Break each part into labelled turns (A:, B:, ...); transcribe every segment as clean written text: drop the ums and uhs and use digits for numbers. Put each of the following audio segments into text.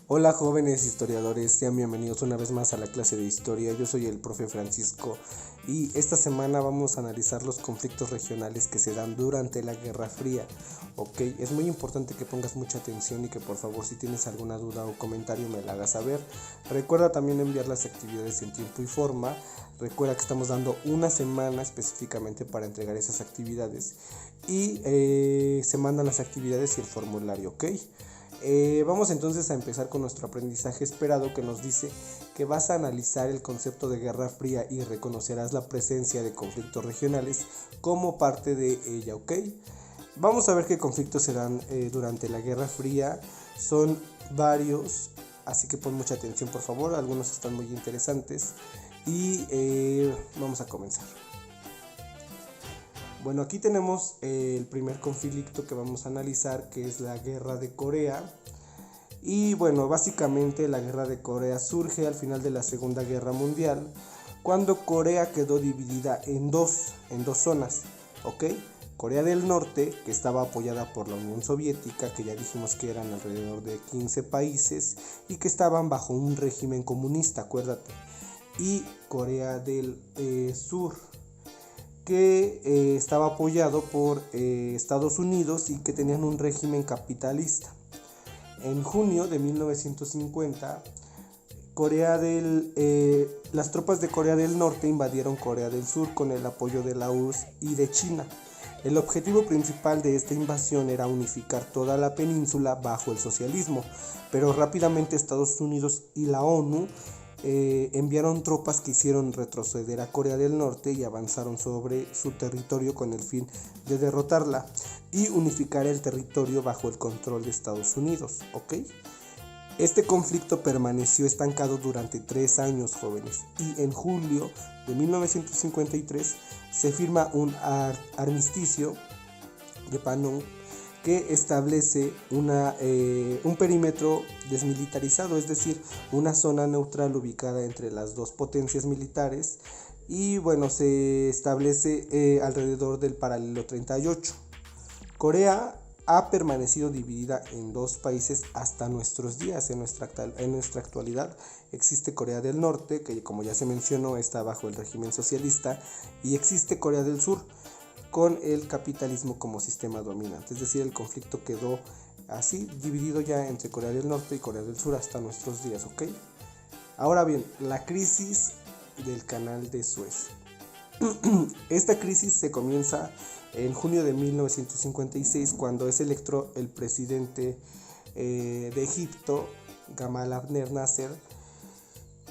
A: Hola jóvenes historiadores, sean bienvenidos una vez más a la clase de historia. Yo soy el profe Francisco y esta semana vamos a analizar los conflictos regionales que se dan durante la Guerra Fría. Ok, es muy importante que pongas mucha atención y que por favor si tienes alguna duda o comentario me la hagas saber. Recuerda también enviar las actividades en tiempo y forma. Recuerda que estamos dando una semana específicamente para entregar esas actividades y se mandan las actividades y el formulario, ¿ok? Vamos entonces a empezar con nuestro aprendizaje esperado que nos dice que vas a analizar el concepto de Guerra Fría y reconocerás la presencia de conflictos regionales como parte de ella, ¿ok? Vamos a ver qué conflictos se dan durante la Guerra Fría. Son varios, así que pon mucha atención por favor, algunos están muy interesantes y vamos a comenzar. Bueno, aquí tenemos el primer conflicto que vamos a analizar, que es la Guerra de Corea. Y bueno, básicamente la Guerra de Corea surge al final de la Segunda Guerra Mundial, cuando Corea quedó dividida en dos zonas, ¿ok? Corea del Norte, que estaba apoyada por la Unión Soviética, que ya dijimos que eran alrededor de 15 países y que estaban bajo un régimen comunista, acuérdate. Y Corea del Sur, que estaba apoyado por Estados Unidos y que tenían un régimen capitalista. En junio de 1950, las tropas de Corea del Norte invadieron Corea del Sur con el apoyo de la URSS y de China. El objetivo principal de esta invasión era unificar toda la península bajo el socialismo, pero rápidamente Estados Unidos y la ONU enviaron tropas que hicieron retroceder a Corea del Norte y avanzaron sobre su territorio con el fin de derrotarla y unificar el territorio bajo el control de Estados Unidos, ¿ok? Este conflicto permaneció estancado durante 3 años, jóvenes, y en julio de 1953 se firma un armisticio de Panmunjom que establece un perímetro desmilitarizado, es decir, una zona neutral ubicada entre las dos potencias militares y bueno, se establece alrededor del paralelo 38. Corea ha permanecido dividida en dos países hasta nuestros días. En nuestra actualidad existe Corea del Norte, que como ya se mencionó está bajo el régimen socialista, y existe Corea del Sur, con el capitalismo como sistema dominante. Es decir, el conflicto quedó así, dividido ya entre Corea del Norte y Corea del Sur hasta nuestros días, ¿ok? Ahora bien, la crisis del canal de Suez. Esta crisis se comienza en junio de 1956 cuando es electo el presidente de Egipto, Gamal Abdel Nasser,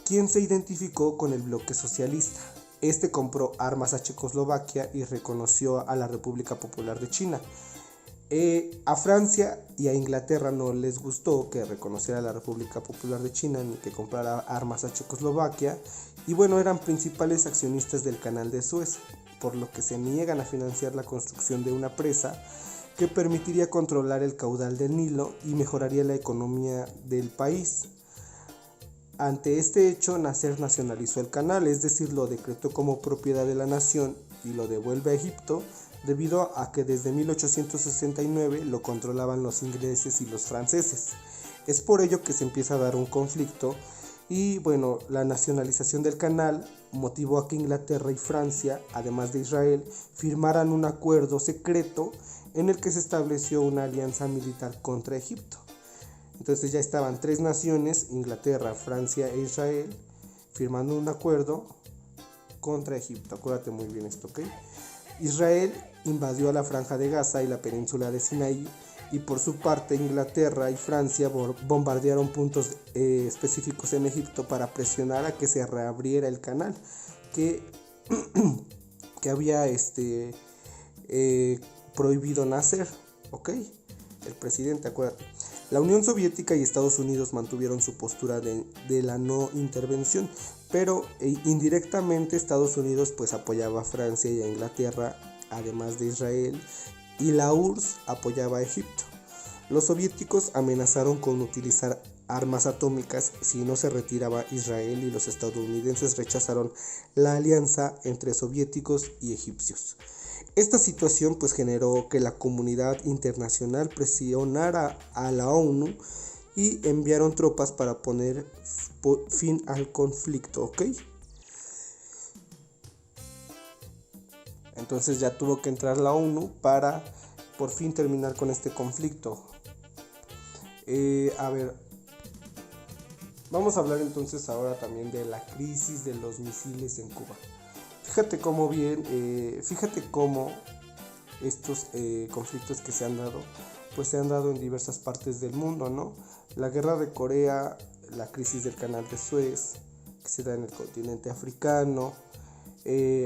A: quien se identificó con el bloque socialista. Este compró armas a Checoslovaquia y reconoció a la República Popular de China. A Francia y a Inglaterra no les gustó que reconociera a la República Popular de China ni que comprara armas a Checoslovaquia, y bueno, eran principales accionistas del canal de Suez, por lo que se niegan a financiar la construcción de una presa que permitiría controlar el caudal del Nilo y mejoraría la economía del país. Ante este hecho, Nasser nacionalizó el canal, es decir, lo decretó como propiedad de la nación y lo devuelve a Egipto, debido a que desde 1869 lo controlaban los ingleses y los franceses. Es por ello que se empieza a dar un conflicto y bueno, la nacionalización del canal motivó a que Inglaterra y Francia, además de Israel, firmaran un acuerdo secreto en el que se estableció una alianza militar contra Egipto. Entonces ya estaban 3 naciones, Inglaterra, Francia e Israel, firmando un acuerdo contra Egipto. Acuérdate muy bien esto, ¿ok? Israel invadió a la Franja de Gaza y la península de Sinaí, y por su parte Inglaterra y Francia bombardearon puntos específicos en Egipto para presionar a que se reabriera el canal que había prohibido Nasser, ¿ok? El presidente, acuérdate. La Unión Soviética y Estados Unidos mantuvieron su postura de la no intervención, pero indirectamente Estados Unidos pues apoyaba a Francia y a Inglaterra, además de Israel, y la URSS apoyaba a Egipto. Los soviéticos amenazaron con utilizar armas atómicas si no se retiraba Israel, y los estadounidenses rechazaron la alianza entre soviéticos y egipcios. Esta situación pues generó que la comunidad internacional presionara a la ONU y enviaron tropas para poner fin al conflicto, ¿ok? Entonces ya tuvo que entrar la ONU para por fin terminar con este conflicto. Vamos a hablar entonces ahora también de la crisis de los misiles en Cuba. Fíjate cómo estos conflictos que se han dado, pues se han dado en diversas partes del mundo, ¿no? La guerra de Corea, la crisis del canal de Suez, que se da en el continente africano.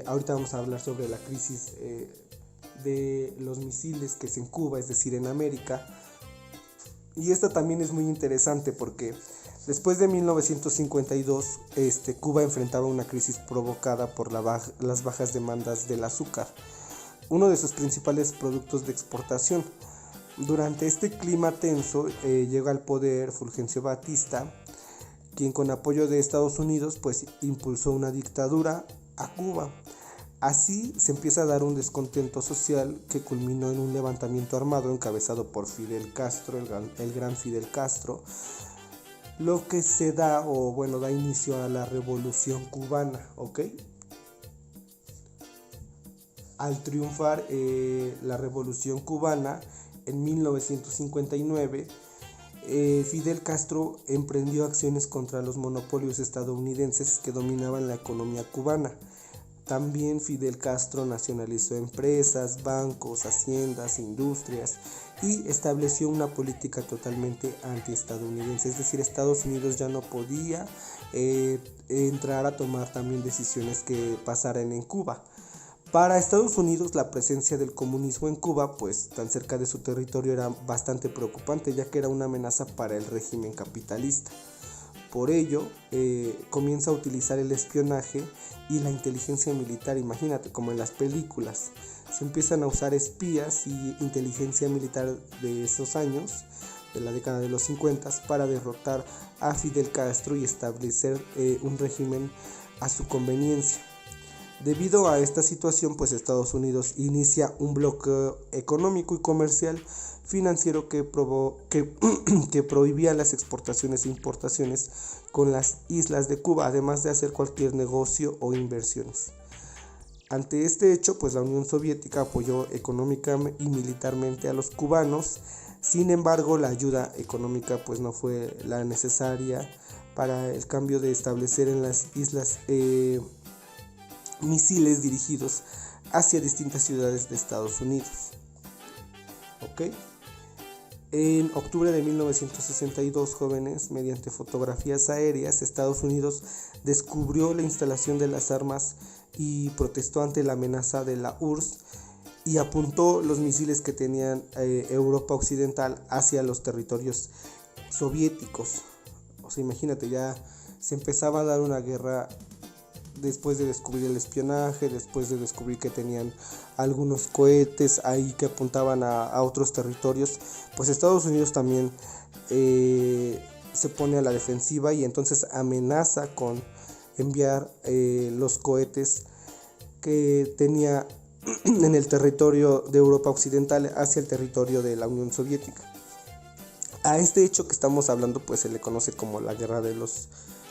A: Ahorita vamos a hablar sobre la crisis de los misiles que es en Cuba, es decir, en América. Y esta también es muy interesante porque después de 1952, Cuba enfrentaba una crisis provocada por las bajas demandas del azúcar, uno de sus principales productos de exportación. Durante este clima tenso llega al poder Fulgencio Batista, quien con apoyo de Estados Unidos pues impulsó una dictadura a Cuba. Así se empieza a dar un descontento social que culminó en un levantamiento armado encabezado por Fidel Castro, el gran Fidel Castro, lo que da inicio a la Revolución Cubana, ¿ok? Al triunfar la Revolución Cubana en 1959, Fidel Castro emprendió acciones contra los monopolios estadounidenses que dominaban la economía cubana. También Fidel Castro nacionalizó empresas, bancos, haciendas, industrias y estableció una política totalmente antiestadounidense. Es decir, Estados Unidos ya no podía entrar a tomar también decisiones que pasaran en Cuba. Para Estados Unidos, la presencia del comunismo en Cuba, pues tan cerca de su territorio, era bastante preocupante, ya que era una amenaza para el régimen capitalista. Por ello, comienza a utilizar el espionaje y la inteligencia militar, imagínate, como en las películas. Se empiezan a usar espías y inteligencia militar de esos años, de la década de los 50, para derrotar a Fidel Castro y establecer un régimen a su conveniencia. Debido a esta situación, pues Estados Unidos inicia un bloqueo económico y comercial financiero que prohibía las exportaciones e importaciones con las islas de Cuba, además de hacer cualquier negocio o inversiones. Ante este hecho, pues la Unión Soviética apoyó económica y militarmente a los cubanos. Sin embargo, la ayuda económica pues no fue la necesaria para el cambio de establecer en las islas misiles dirigidos hacia distintas ciudades de Estados Unidos. ¿Ok? En octubre de 1962, jóvenes, mediante fotografías aéreas, Estados Unidos descubrió la instalación de las armas y protestó ante la amenaza de la URSS y apuntó los misiles que tenían Europa Occidental hacia los territorios soviéticos. O sea, imagínate, ya se empezaba a dar una guerra después de descubrir el espionaje, después de descubrir que tenían algunos cohetes ahí que apuntaban a otros territorios. Pues Estados Unidos también se pone a la defensiva y entonces amenaza con enviar los cohetes que tenía en el territorio de Europa Occidental hacia el territorio de la Unión Soviética. A este hecho que estamos hablando pues se le conoce como la guerra de los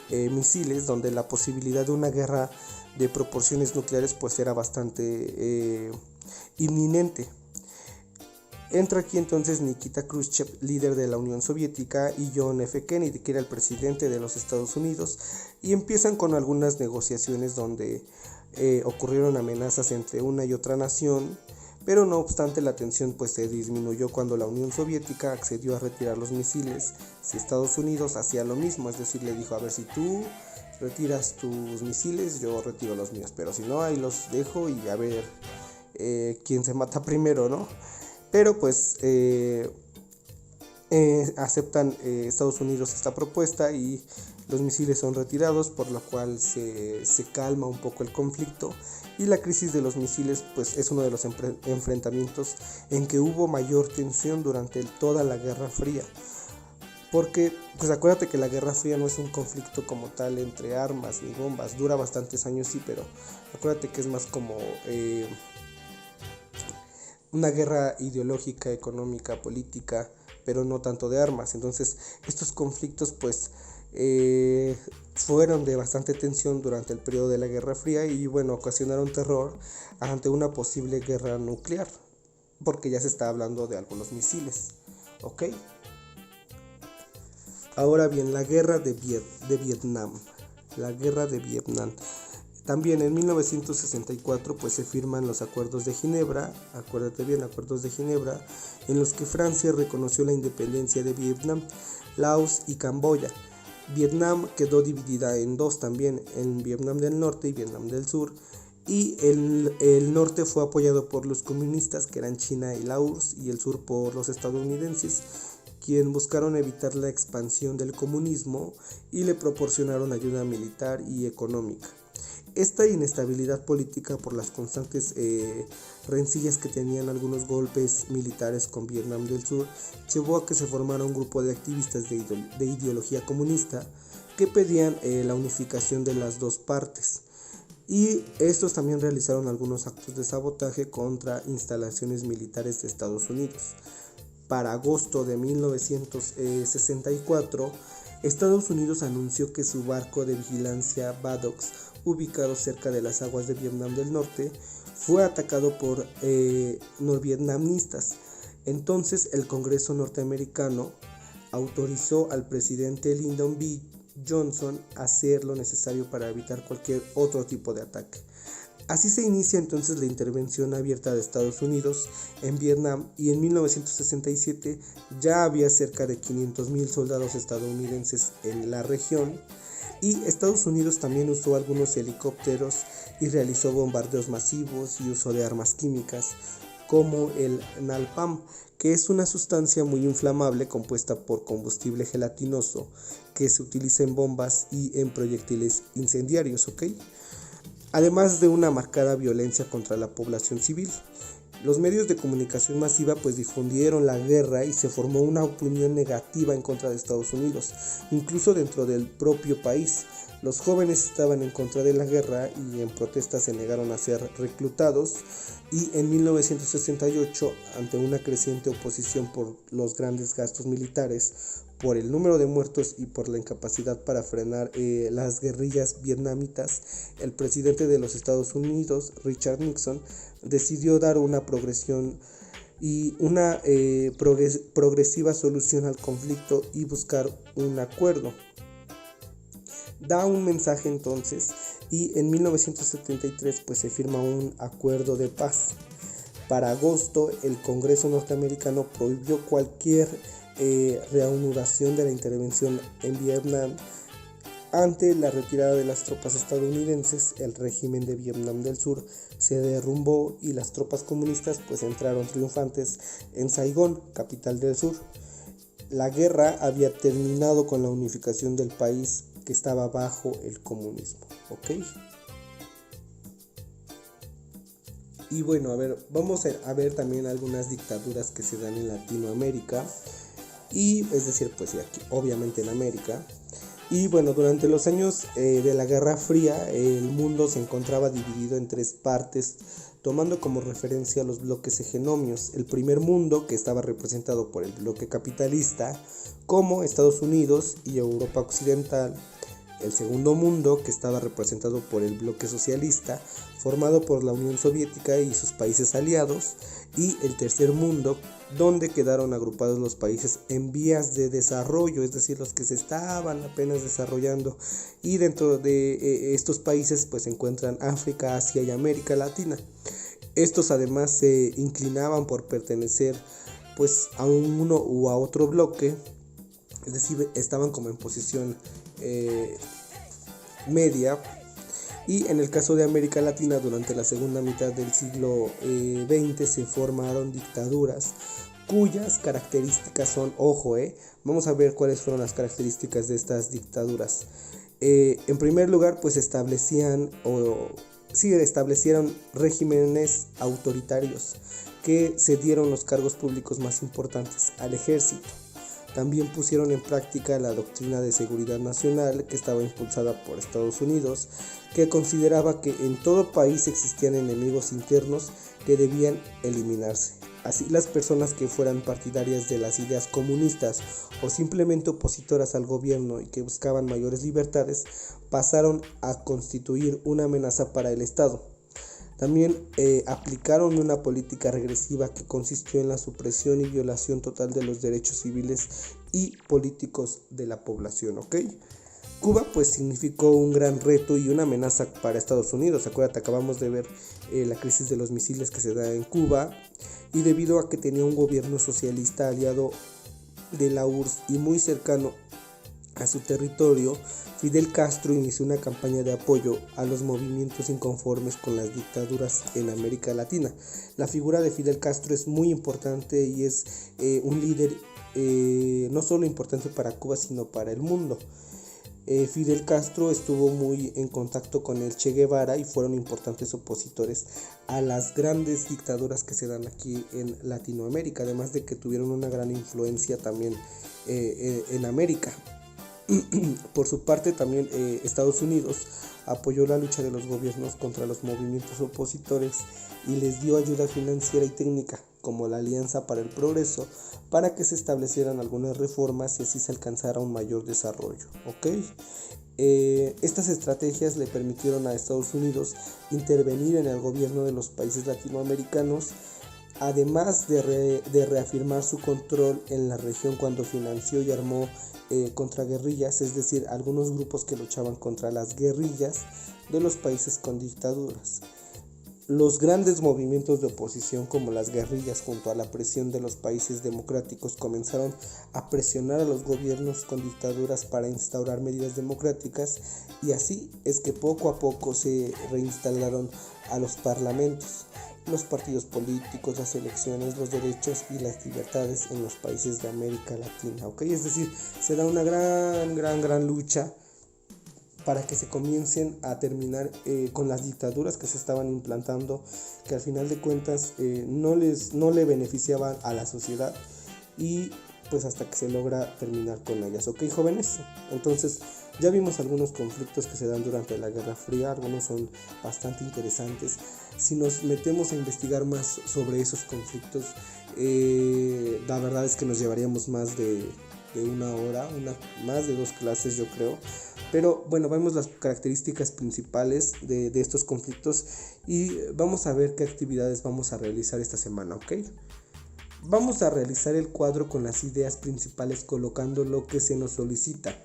A: misiles, donde la posibilidad de una guerra de proporciones nucleares pues era bastante inminente. Entra aquí entonces Nikita Khrushchev, líder de la Unión Soviética, y John F. Kennedy, que era el presidente de los Estados Unidos, y empiezan con algunas negociaciones donde ocurrieron amenazas entre una y otra nación, pero no obstante la tensión pues se disminuyó cuando la Unión Soviética accedió a retirar los misiles. Si Estados Unidos hacía lo mismo, es decir, le dijo, a ver, si tú retiras tus misiles, yo retiro los míos, pero si no, ahí los dejo y a ver quién se mata primero, ¿no? Pero pues aceptan Estados Unidos esta propuesta y los misiles son retirados, por lo cual se calma un poco el conflicto. Y la crisis de los misiles pues es uno de los enfrentamientos en que hubo mayor tensión durante toda la Guerra Fría. Porque pues acuérdate que la Guerra Fría no es un conflicto como tal entre armas ni bombas, dura bastantes años sí, pero acuérdate que es más como una guerra ideológica, económica, política, pero no tanto de armas. Entonces estos conflictos pues fueron de bastante tensión durante el periodo de la Guerra Fría y bueno, ocasionaron terror ante una posible guerra nuclear, porque ya se está hablando de algunos misiles, ¿ok? Ahora bien, la guerra de Vietnam. La guerra de Vietnam. También en 1964 pues se firman los acuerdos de Ginebra, acuérdate bien, acuerdos de Ginebra, en los que Francia reconoció la independencia de Vietnam, Laos y Camboya. Vietnam quedó dividida en dos también, en Vietnam del Norte y Vietnam del Sur, y el norte fue apoyado por los comunistas, que eran China y la URSS, y el sur por los estadounidenses, quien buscaron evitar la expansión del comunismo y le proporcionaron ayuda militar y económica. Esta inestabilidad política por las constantes rencillas que tenían algunos golpes militares con Vietnam del Sur llevó a que se formara un grupo de activistas de ideología comunista que pedían la unificación de las dos partes. Y estos también realizaron algunos actos de sabotaje contra instalaciones militares de Estados Unidos. Para agosto de 1964, Estados Unidos anunció que su barco de vigilancia Badox, ubicado cerca de las aguas de Vietnam del Norte, fue atacado por norvietnamistas. Entonces el Congreso norteamericano autorizó al presidente Lyndon B. Johnson a hacer lo necesario para evitar cualquier otro tipo de ataque. Así se inicia entonces la intervención abierta de Estados Unidos en Vietnam, y en 1967 ya había cerca de 500,000 soldados estadounidenses en la región, y Estados Unidos también usó algunos helicópteros y realizó bombardeos masivos y uso de armas químicas como el napalm, que es una sustancia muy inflamable compuesta por combustible gelatinoso que se utiliza en bombas y en proyectiles incendiarios, ¿ok? Además de una marcada violencia contra la población civil. Los medios de comunicación masiva pues difundieron la guerra y se formó una opinión negativa en contra de Estados Unidos, incluso dentro del propio país. Los jóvenes estaban en contra de la guerra y en protesta se negaron a ser reclutados, y en 1968, ante una creciente oposición por los grandes gastos militares, por el número de muertos y por la incapacidad para frenar las guerrillas vietnamitas, el presidente de los Estados Unidos, Richard Nixon, decidió dar una progresiva solución al conflicto y buscar un acuerdo. Da un mensaje entonces, y en 1973 pues se firma un acuerdo de paz. Para agosto el Congreso norteamericano prohibió cualquier reanudación de la intervención en Vietnam. Ante la retirada de las tropas estadounidenses, el régimen de Vietnam del Sur se derrumbó y las tropas comunistas pues entraron triunfantes en Saigón, capital del sur. La guerra había terminado con la unificación del país que estaba bajo el comunismo, ¿ok? Y bueno, vamos a ver también algunas dictaduras que se dan en Latinoamérica, y es decir, pues aquí, obviamente en América. Y bueno, durante los años de la Guerra Fría, el mundo se encontraba dividido en tres partes, tomando como referencia los bloques hegemónicos. El primer mundo, que estaba representado por el bloque capitalista, como Estados Unidos y Europa Occidental. El segundo mundo, que estaba representado por el bloque socialista, formado por la Unión Soviética y sus países aliados. Y el tercer mundo, donde quedaron agrupados los países en vías de desarrollo, es decir, los que se estaban apenas desarrollando. Y dentro de estos países pues se encuentran África, Asia y América Latina. Estos además se inclinaban por pertenecer pues a uno u a otro bloque, es decir, estaban como en posición media. Y en el caso de América Latina, durante la segunda mitad del siglo XX se formaron dictaduras cuyas características son, vamos a ver cuáles fueron las características de estas dictaduras. En primer lugar, pues establecieron regímenes autoritarios que cedieron los cargos públicos más importantes al ejército. También pusieron en práctica la doctrina de seguridad nacional que estaba impulsada por Estados Unidos, que consideraba que en todo país existían enemigos internos que debían eliminarse. Así, las personas que fueran partidarias de las ideas comunistas o simplemente opositoras al gobierno y que buscaban mayores libertades pasaron a constituir una amenaza para el Estado. También aplicaron una política regresiva que consistió en la supresión y violación total de los derechos civiles y políticos de la población, ¿ok? Cuba pues significó un gran reto y una amenaza para Estados Unidos. Acuérdate, acabamos de ver la crisis de los misiles que se da en Cuba, y debido a que tenía un gobierno socialista aliado de la URSS y muy cercano a su territorio, Fidel Castro inició una campaña de apoyo a los movimientos inconformes con las dictaduras en América Latina. La figura de Fidel Castro es muy importante y es un líder no solo importante para Cuba, sino para el mundo. Fidel Castro estuvo muy en contacto con el Che Guevara y fueron importantes opositores a las grandes dictaduras que se dan aquí en Latinoamérica, además de que tuvieron una gran influencia también en América. Por su parte, también Estados Unidos apoyó la lucha de los gobiernos contra los movimientos opositores y les dio ayuda financiera y técnica, como la Alianza para el Progreso, para que se establecieran algunas reformas y así se alcanzara un mayor desarrollo, ¿ok? Estas estrategias le permitieron a Estados Unidos intervenir en el gobierno de los países latinoamericanos, además de reafirmar su control en la región cuando financió y armó contraguerrillas, es decir, algunos grupos que luchaban contra las guerrillas de los países con dictaduras. Los grandes movimientos de oposición como las guerrillas junto a la presión de los países democráticos comenzaron a presionar a los gobiernos con dictaduras para instaurar medidas democráticas, y así es que poco a poco se reinstalaron a los parlamentos, los partidos políticos, las elecciones, los derechos y las libertades en los países de América Latina, ¿ok? Es decir, se da una gran lucha para que se comiencen a terminar con las dictaduras que se estaban implantando, que al final de cuentas no le beneficiaban a la sociedad, y pues hasta que se logra terminar con ellas, ¿ok, jóvenes? Entonces ya vimos algunos conflictos que se dan durante la Guerra Fría, algunos son bastante interesantes. Si nos metemos a investigar más sobre esos conflictos, la verdad es que nos llevaríamos más de una hora, más de 2 clases yo creo. Pero bueno, vemos las características principales de estos conflictos y vamos a ver qué actividades vamos a realizar esta semana, ¿ok? Vamos a realizar el cuadro con las ideas principales colocando lo que se nos solicita.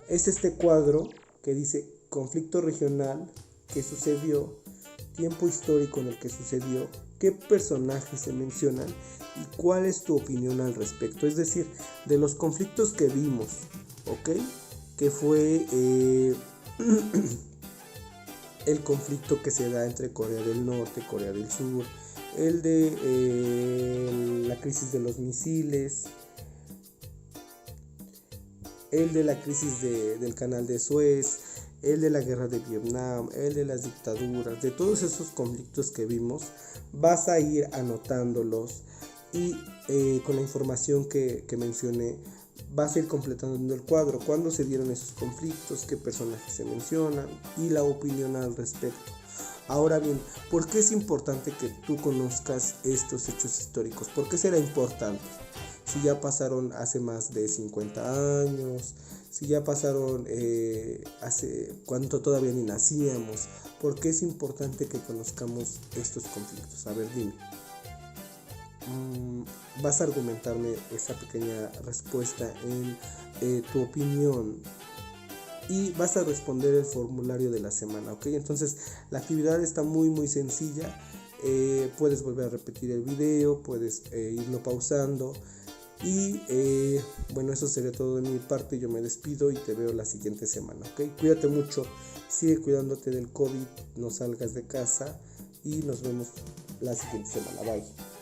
A: Es este cuadro que dice conflicto regional, qué sucedió, tiempo histórico en el que sucedió, qué personajes se mencionan y cuál es tu opinión al respecto. Es decir, de los conflictos que vimos, ¿ok? Que fue el conflicto que se da entre Corea del Norte y Corea del Sur, el de la crisis de los misiles, el de la crisis del canal de Suez, el de la guerra de Vietnam, el de las dictaduras, de todos esos conflictos que vimos, vas a ir anotándolos y con la información que mencioné, vas a ir completando el cuadro, cuándo se dieron esos conflictos, qué personajes se mencionan y la opinión al respecto. Ahora bien, ¿por qué es importante que tú conozcas estos hechos históricos? ¿Por qué será importante? Si ya pasaron hace más de 50 años, si ya pasaron hace cuánto todavía ni nacíamos, ¿por qué es importante que conozcamos estos conflictos? A ver, dime. Vas a argumentarme esa pequeña respuesta en tu opinión y vas a responder el formulario de la semana, ¿ok? Entonces la actividad está muy sencilla. Puedes volver a repetir el video, puedes irlo pausando y bueno, eso sería todo de mi parte. Yo me despido y te veo la siguiente semana, ¿ok? Cuídate mucho, sigue cuidándote del COVID, no salgas de casa y nos vemos la siguiente semana. Bye.